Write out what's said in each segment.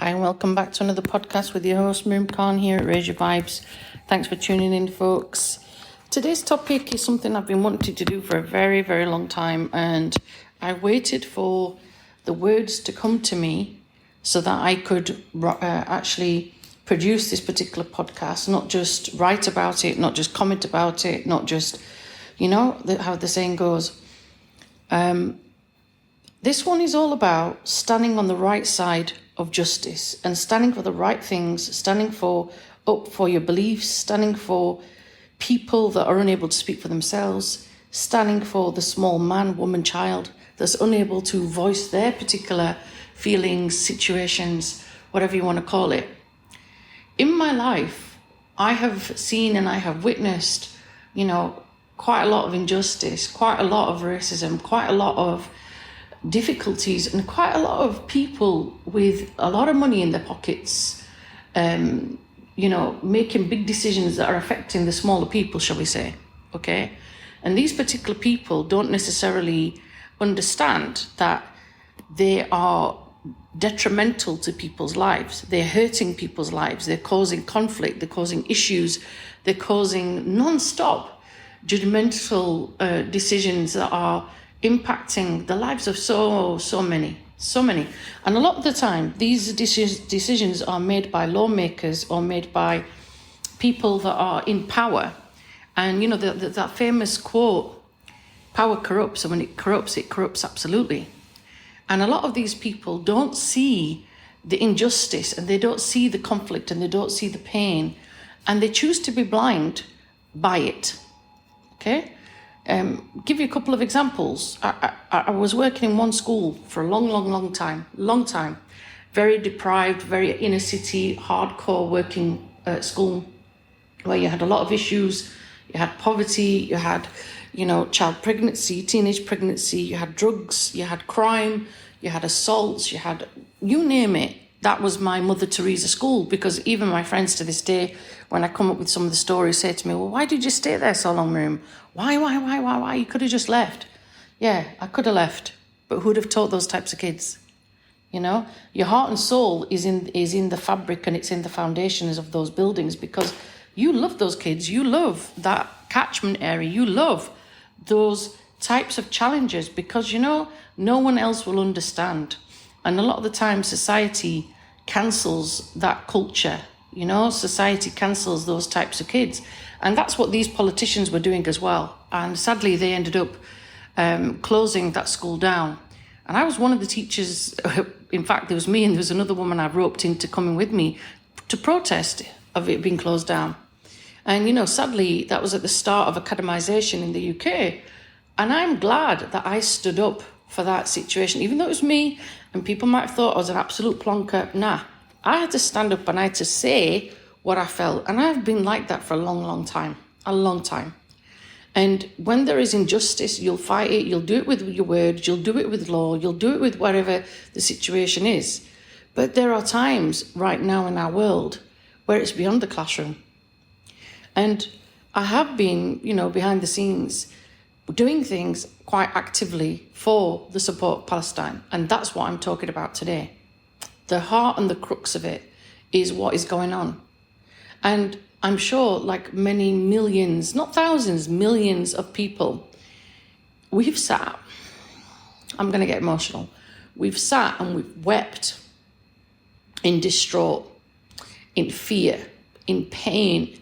Hi and welcome back to another podcast with your host Miriam Khan here at Raise Your Vibes. Thanks for tuning in, folks. Today's topic is something I've been wanting to do for a very, very long time, and I waited for the words to come to me so that I could actually produce this particular podcast, not just write about it, not just comment about it, not just, how the saying goes. This one is all about standing on the right side of justice and standing for the right things, standing up for your beliefs, standing for people that are unable to speak for themselves, standing for the small man, woman, child that's unable to voice their particular feelings, situations, whatever you want to call it. In my life, I have seen and I have witnessed, quite a lot of injustice, quite a lot of racism, quite a lot of difficulties, and quite a lot of people with a lot of money in their pockets, making big decisions that are affecting the smaller people, shall we say, okay? And these particular people don't necessarily understand that they are detrimental to people's lives. They're hurting people's lives. They're causing conflict. They're causing issues. They're causing non-stop judgmental decisions that are impacting the lives of so many. And a lot of the time, these decisions are made by lawmakers or made by people that are in power. And, that famous quote, power corrupts, and when it corrupts absolutely. And a lot of these people don't see the injustice, and they don't see the conflict, and they don't see the pain, and they choose to be blind by it, okay? Give you a couple of examples. I was working in one school for a long time. Very deprived, very inner city, hardcore working school, where you had a lot of issues. You had poverty, you had, child pregnancy, teenage pregnancy, you had drugs, you had crime, you had assaults, you had, you name it. That was my Mother Teresa school, because even my friends to this day, when I come up with some of the stories, say to me, well, why did you stay there so long, Miriam? Why? You could have just left. Yeah, I could have left, but who'd have taught those types of kids? Your heart and soul is in the fabric, and it's in the foundations of those buildings, because you love those kids. You love that catchment area. You love those types of challenges, because, no one else will understand. And a lot of the time, society cancels that culture. Society cancels those types of kids. And that's what these politicians were doing as well. And sadly, they ended up closing that school down. And I was one of the teachers. In fact, there was me and there was another woman I roped into coming with me to protest of it being closed down. And, sadly, that was at the start of academisation in the UK. And I'm glad that I stood up for that situation, even though it was me and people might have thought I was an absolute plonker. Nah, I had to stand up and I had to say what I felt. And I've been like that for a long time. And when there is injustice, you'll fight it. You'll do it with your words. You'll do it with law. You'll do it with whatever the situation is. But there are times right now in our world where it's beyond the classroom. And I have been, behind the scenes doing things quite actively for the support of Palestine. And that's what I'm talking about today. The heart and the crux of it is what is going on. And I'm sure, like many millions, not thousands, millions of people, we've sat, I'm going to get emotional, we've sat and we've wept in distraught, in fear, in pain,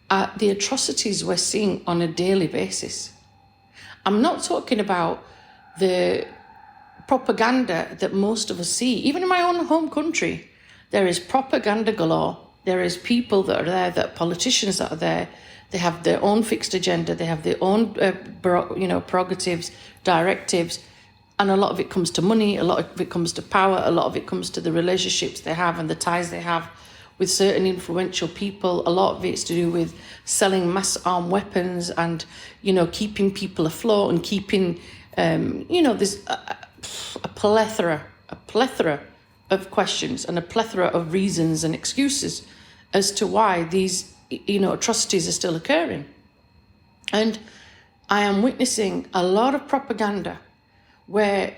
at the atrocities we're seeing on a daily basis. I'm not talking about the propaganda that most of us see. Even in my own home country, there is propaganda galore. There is people that are there, that politicians that are there. They have their own fixed agenda. They have their own, prerogatives, directives. And a lot of it comes to money. A lot of it comes to power. A lot of it comes to the relationships they have and the ties they have with certain influential people. A lot of it's to do with selling mass armed weapons and, keeping people afloat and keeping, there's a plethora of questions and a plethora of reasons and excuses as to why these, atrocities are still occurring. And I am witnessing a lot of propaganda where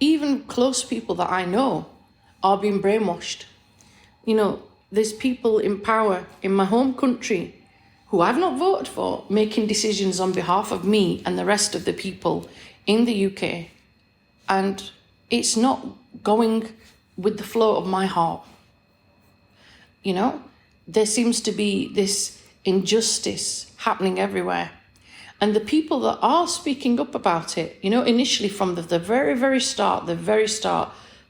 even close people that I know are being brainwashed. There's people in power in my home country who I've not voted for making decisions on behalf of me and the rest of the people in the UK. And it's not going with the flow of my heart. There seems to be this injustice happening everywhere. And the people that are speaking up about it, initially from the very, very start,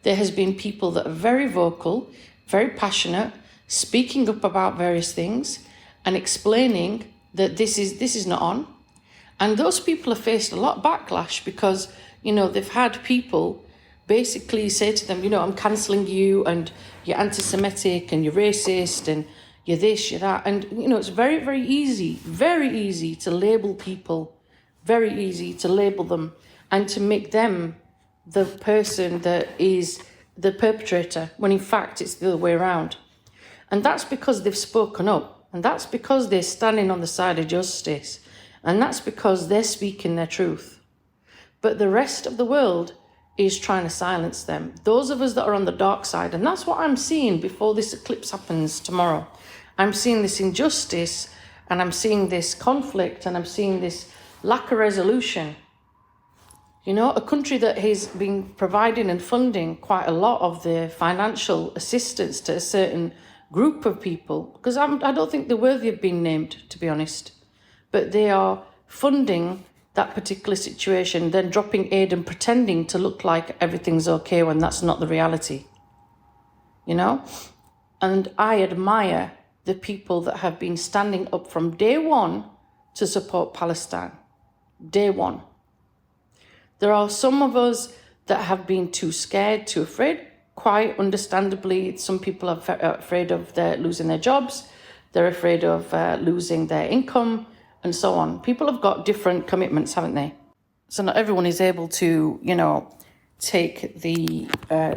there has been people that are very vocal, very passionate, speaking up about various things and explaining that this is not on. And those people have faced a lot of backlash because, they've had people basically say to them, I'm cancelling you and you're anti-Semitic and you're racist and you're this, you're that. And, it's very, very easy to label people, very easy to label them and to make them the person that is the perpetrator, when in fact it's the other way around. And that's because they've spoken up. And that's because they're standing on the side of justice. And that's because they're speaking their truth. But the rest of the world is trying to silence them. Those of us that are on the dark side, and that's what I'm seeing before this eclipse happens tomorrow. I'm seeing this injustice, and I'm seeing this conflict, and I'm seeing this lack of resolution. A country that has been providing and funding quite a lot of the financial assistance to a certain group of people, because I don't think they're worthy of being named, to be honest, but they are funding that particular situation, then dropping aid and pretending to look like everything's okay when that's not the reality. And I admire the people that have been standing up from day one to support Palestine. Day one. There are some of us that have been too scared, too afraid. Quite understandably, some people are afraid of losing their jobs. They're afraid of losing their income and so on. People have got different commitments, haven't they? So not everyone is able to, take the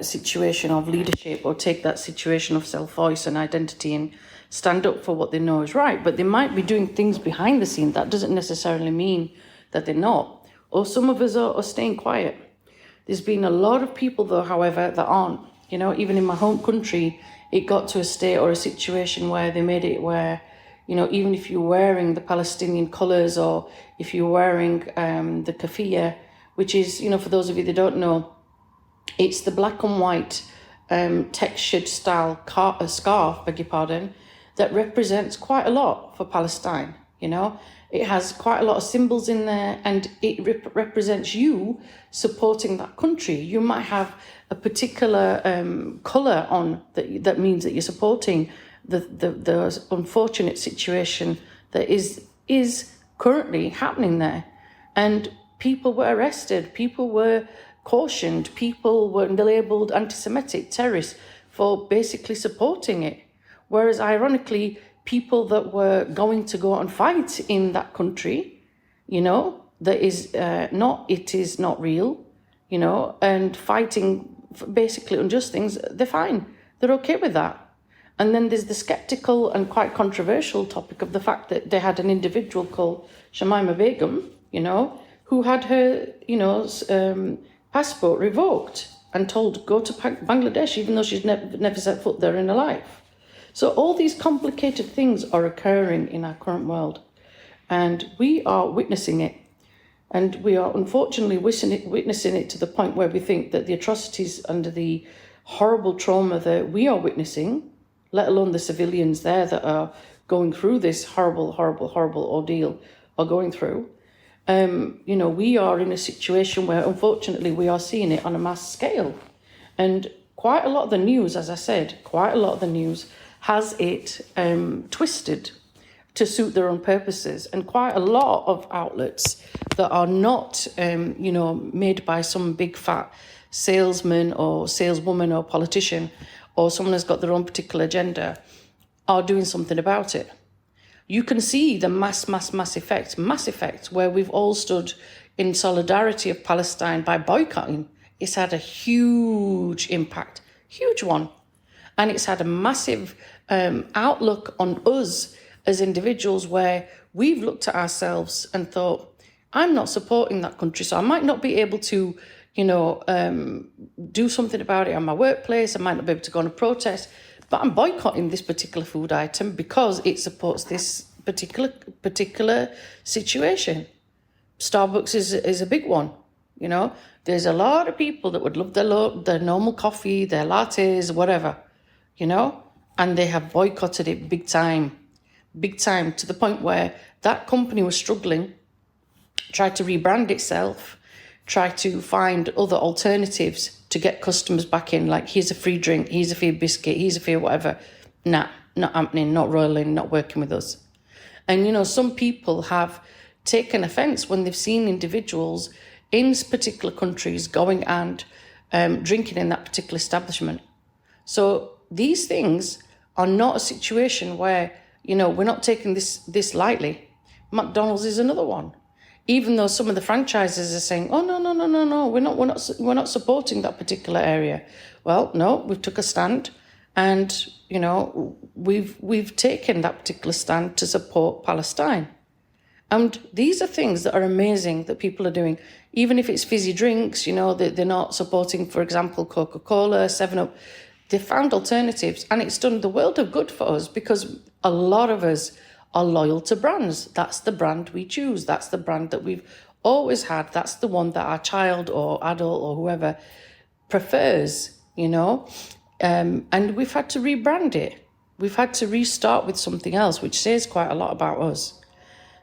situation of leadership or take that situation of self-voice and identity and stand up for what they know is right. But they might be doing things behind the scene. That doesn't necessarily mean that they're not. Or some of us are staying quiet. There's been a lot of people, though, however, that aren't. Even in my home country, it got to a state or a situation where they made it where, even if you're wearing the Palestinian colours or if you're wearing the kafia, which is, for those of you that don't know, it's the black and white textured style scarf, beg your pardon, that represents quite a lot for Palestine. It has quite a lot of symbols in there, and it represents you supporting that country. You might have a particular colour on that means that you're supporting the unfortunate situation that is currently happening there. And people were arrested, people were cautioned, people were labelled anti-Semitic terrorists for basically supporting it. Whereas ironically, people that were going to go and fight in that country, that is it is not real, and fighting for basically unjust things, they're fine. They're okay with that. And then there's the skeptical and quite controversial topic of the fact that they had an individual called Shamima Begum, who had her, passport revoked and told to go to Bangladesh, even though she's never set foot there in her life. So all these complicated things are occurring in our current world, and we are witnessing it. And we are unfortunately witnessing it to the point where we think that the atrocities and the horrible trauma that we are witnessing, let alone the civilians there that are going through this horrible ordeal, are going through. We are in a situation where unfortunately we are seeing it on a mass scale. And quite a lot of the news, as I said, has it twisted to suit their own purposes, and quite a lot of outlets that are not, made by some big fat salesman or saleswoman or politician or someone who's got their own particular agenda are doing something about it. You can see the mass effect where we've all stood in solidarity of Palestine by boycotting. It's had a huge impact, huge one. And it's had a massive outlook on us as individuals where we've looked at ourselves and thought, I'm not supporting that country, so I might not be able to, do something about it on my workplace. I might not be able to go on a protest, but I'm boycotting this particular food item because it supports this particular situation. Starbucks is a big one. There's a lot of people that would love their normal coffee, their lattes, whatever, and they have boycotted it big time, to the point where that company was struggling, tried to rebrand itself, tried to find other alternatives to get customers back in, like here's a free drink, here's a free biscuit, here's a free whatever. Nah, not happening, not rolling, not working with us. And, some people have taken offence when they've seen individuals in particular countries going and drinking in that particular establishment. So these things are not a situation where, we're not taking this lightly. McDonald's is another one. Even though some of the franchises are saying, oh, no, we're not supporting that particular area. Well, no, we took a stand and, we've taken that particular stand to support Palestine. And these are things that are amazing that people are doing. Even if it's fizzy drinks, they're not supporting, for example, Coca-Cola, 7-Up. They found alternatives, and it's done the world of good for us because a lot of us are loyal to brands. That's the brand we choose. That's the brand that we've always had. That's the one that our child or adult or whoever prefers, and we've had to rebrand it. We've had to restart with something else, which says quite a lot about us.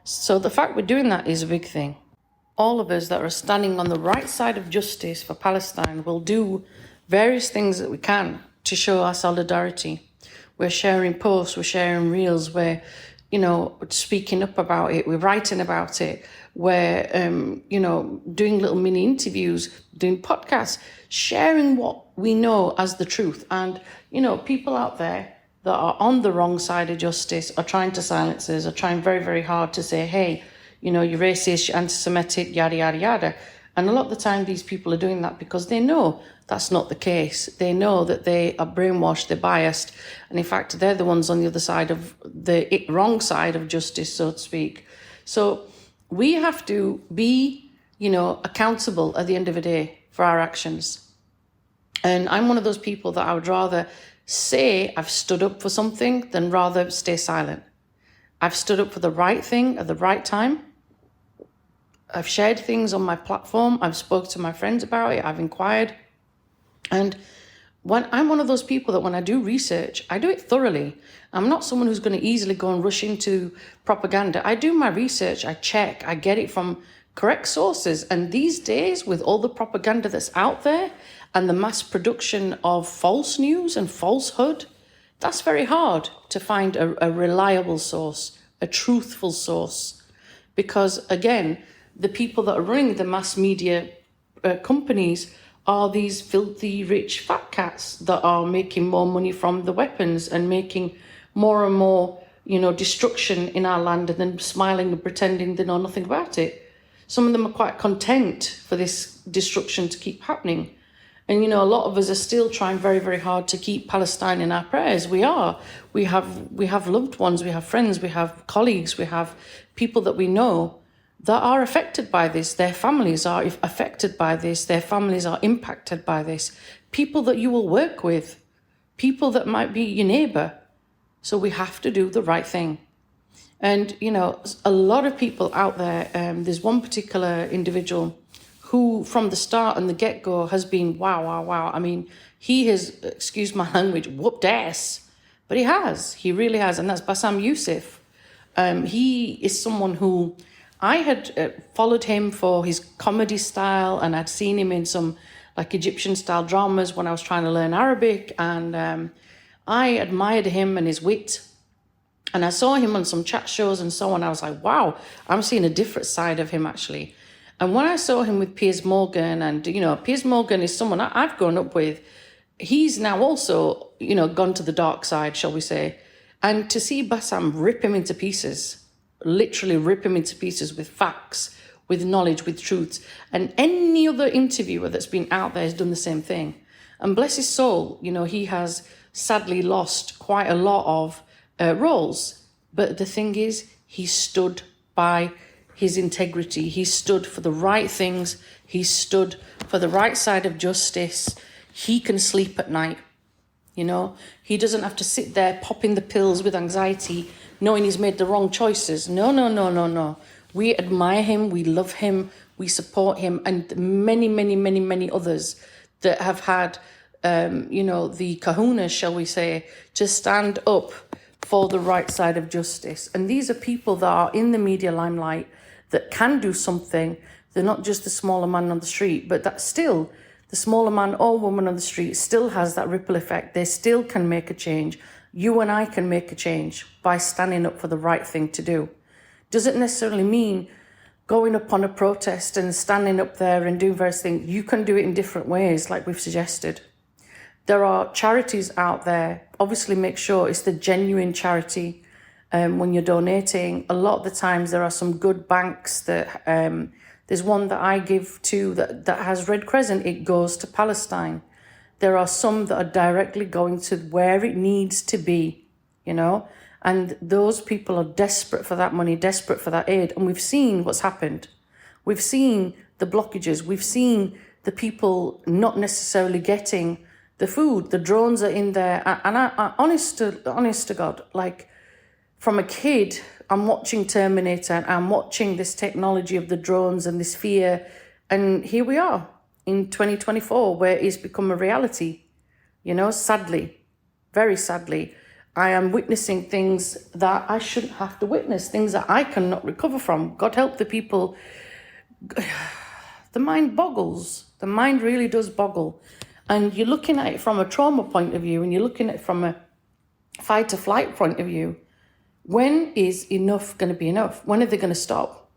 So the fact we're doing that is a big thing. All of us that are standing on the right side of justice for Palestine will do various things that we can to show our solidarity. We're sharing posts, we're sharing reels, we're, speaking up about it, we're writing about it, we're, doing little mini interviews, doing podcasts, sharing what we know as the truth. And, people out there that are on the wrong side of justice are trying to silence us, are trying very, very hard to say, hey, you're racist, you're anti-Semitic, yada, yada, yada. And a lot of the time these people are doing that because they know that's not the case. They know that they are brainwashed, they're biased. And in fact, they're the ones on the other side of the wrong side of justice, so to speak. So we have to be, accountable at the end of the day for our actions. And I'm one of those people that I would rather say I've stood up for something than rather stay silent. I've stood up for the right thing at the right time. I've shared things on my platform. I've spoken to my friends about it. I've inquired. And when I'm one of those people that when I do research, I do it thoroughly. I'm not someone who's going to easily go and rush into propaganda. I do my research. I check. I get it from correct sources. And these days, with all the propaganda that's out there and the mass production of false news and falsehood, that's very hard to find a reliable source, a truthful source. Because again, the people that are running the mass media companies are these filthy, rich fat cats that are making more money from the weapons and making more and more, destruction in our land and then smiling and pretending they know nothing about it. Some of them are quite content for this destruction to keep happening. And, a lot of us are still trying very, very hard to keep Palestine in our prayers. We are. We have loved ones, we have friends, we have colleagues, we have people that we know that are affected by this. Their families are affected by this. Their families are impacted by this. People that you will work with, people that might be your neighbour. So we have to do the right thing. And, a lot of people out there, there's one particular individual who from the start and the get-go has been wow. I mean, he has, excuse my language, whooped ass. But he really has. And that's Bassam Youssef. He is someone who I had followed him for his comedy style, and I'd seen him in some like Egyptian style dramas when I was trying to learn Arabic, and I admired him and his wit. And I saw him on some chat shows and so on. I was like, wow, I'm seeing a different side of him actually. And when I saw him with Piers Morgan, and Piers Morgan is someone I've grown up with, he's now also gone to the dark side, shall we say. And to see Bassam rip him into pieces, literally rip him into pieces with facts, with knowledge, with truths. And any other interviewer that's been out there has done the same thing. And bless his soul, he has sadly lost quite a lot of roles. But the thing is, he stood by his integrity. He stood for the right things. He stood for the right side of justice. He can sleep at night. You know, he doesn't have to sit there popping the pills with anxiety, knowing he's made the wrong choices. No, no, no, no, no. We admire him. We love him. We support him, and many, many, many, many others that have had, the kahunas, shall we say, to stand up for the right side of justice. And these are people that are in the media limelight that can do something. They're not just the smaller man on the street, but that still, the smaller man or woman on the street still has that ripple effect. They still can make a change. You and I can make a change by standing up for the right thing to do. Doesn't necessarily mean going up on a protest and standing up there and doing various things. You can do it in different ways, like we've suggested. There are charities out there. Obviously, make sure it's the genuine charity when you're donating. A lot of the times there are some good banks that, there's one that I give to that has Red Crescent. It goes to Palestine. There are some that are directly going to where it needs to be, and those people are desperate for that money, desperate for that aid. And we've seen what's happened. We've seen the blockages. We've seen the people not necessarily getting the food. The drones are in there. And I honest to God, like from a kid, I'm watching Terminator and I'm watching this technology of the drones and this fear. And here we are in 2024, where it's become a reality, sadly, very sadly. I am witnessing things that I shouldn't have to witness, things that I cannot recover from. God help the people. The mind boggles. The mind really does boggle. And you're looking at it from a trauma point of view, and you're looking at it from a fight or flight point of view. When is enough going to be enough? When are they going to stop?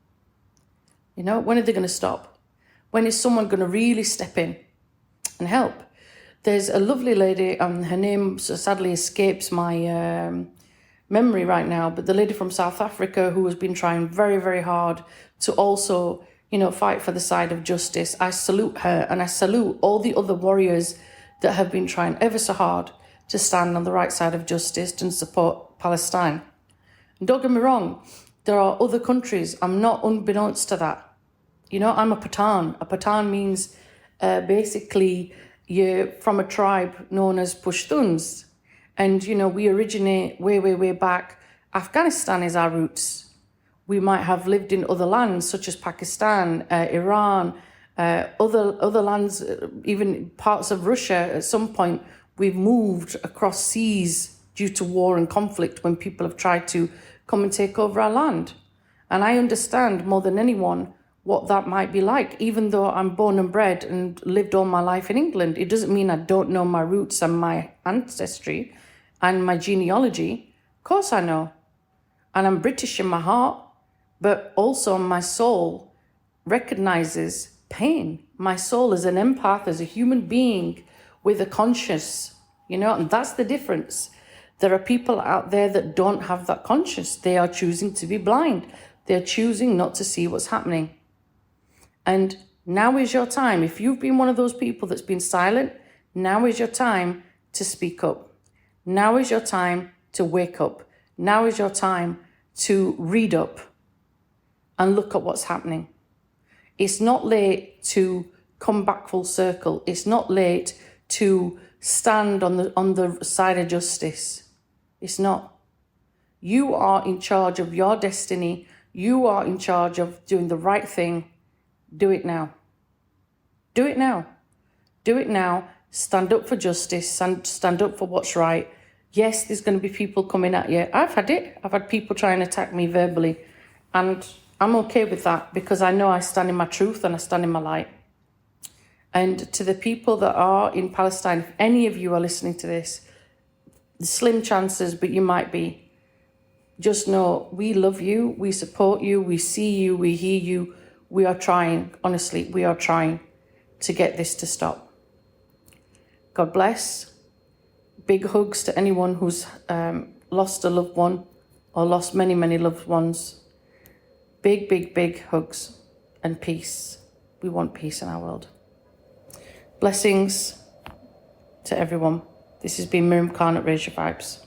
When are they going to stop? When is someone going to really step in and help? There's a lovely lady, her name sadly escapes my memory right now, but the lady from South Africa who has been trying very, very hard to also, fight for the side of justice. I salute her, and I salute all the other warriors that have been trying ever so hard to stand on the right side of justice and support Palestine. And don't get me wrong, there are other countries. I'm not unbeknownst to that. I'm a Pathan. A Pathan means basically you're from a tribe known as Pashtuns. And, we originate way, way, way back. Afghanistan is our roots. We might have lived in other lands such as Pakistan, Iran, other lands, even parts of Russia. At some point, we've moved across seas due to war and conflict when people have tried to come and take over our land. And I understand more than anyone what that might be like. Even though I'm born and bred and lived all my life in England, it doesn't mean I don't know my roots and my ancestry and my genealogy. Of course I know. And I'm British in my heart, but also my soul recognizes pain. My soul is an empath, as a human being with a conscience, and that's the difference. There are people out there that don't have that conscience. They are choosing to be blind. They're choosing not to see what's happening. And now is your time. If you've been one of those people that's been silent, now is your time to speak up. Now is your time to wake up. Now is your time to read up and look at what's happening. It's not late to come back full circle. It's not late to stand on the side of justice. It's not. You are in charge of your destiny. You are in charge of doing the right thing. Do it now. Do it now. Do it now. Stand up for justice. Stand up for what's right. Yes, there's going to be people coming at you. I've had it. I've had people try and attack me verbally. And I'm okay with that because I know I stand in my truth and I stand in my light. And to the people that are in Palestine, if any of you are listening to this, slim chances, but you might be, just know we love you, we support you, we see you, we hear you. We are trying, honestly, we are trying to get this to stop. God bless. Big hugs to anyone who's lost a loved one or lost many, many loved ones. Big, big, big hugs and peace. We want peace in our world. Blessings to everyone. This has been Miriam Khan at Raise Your Vibes.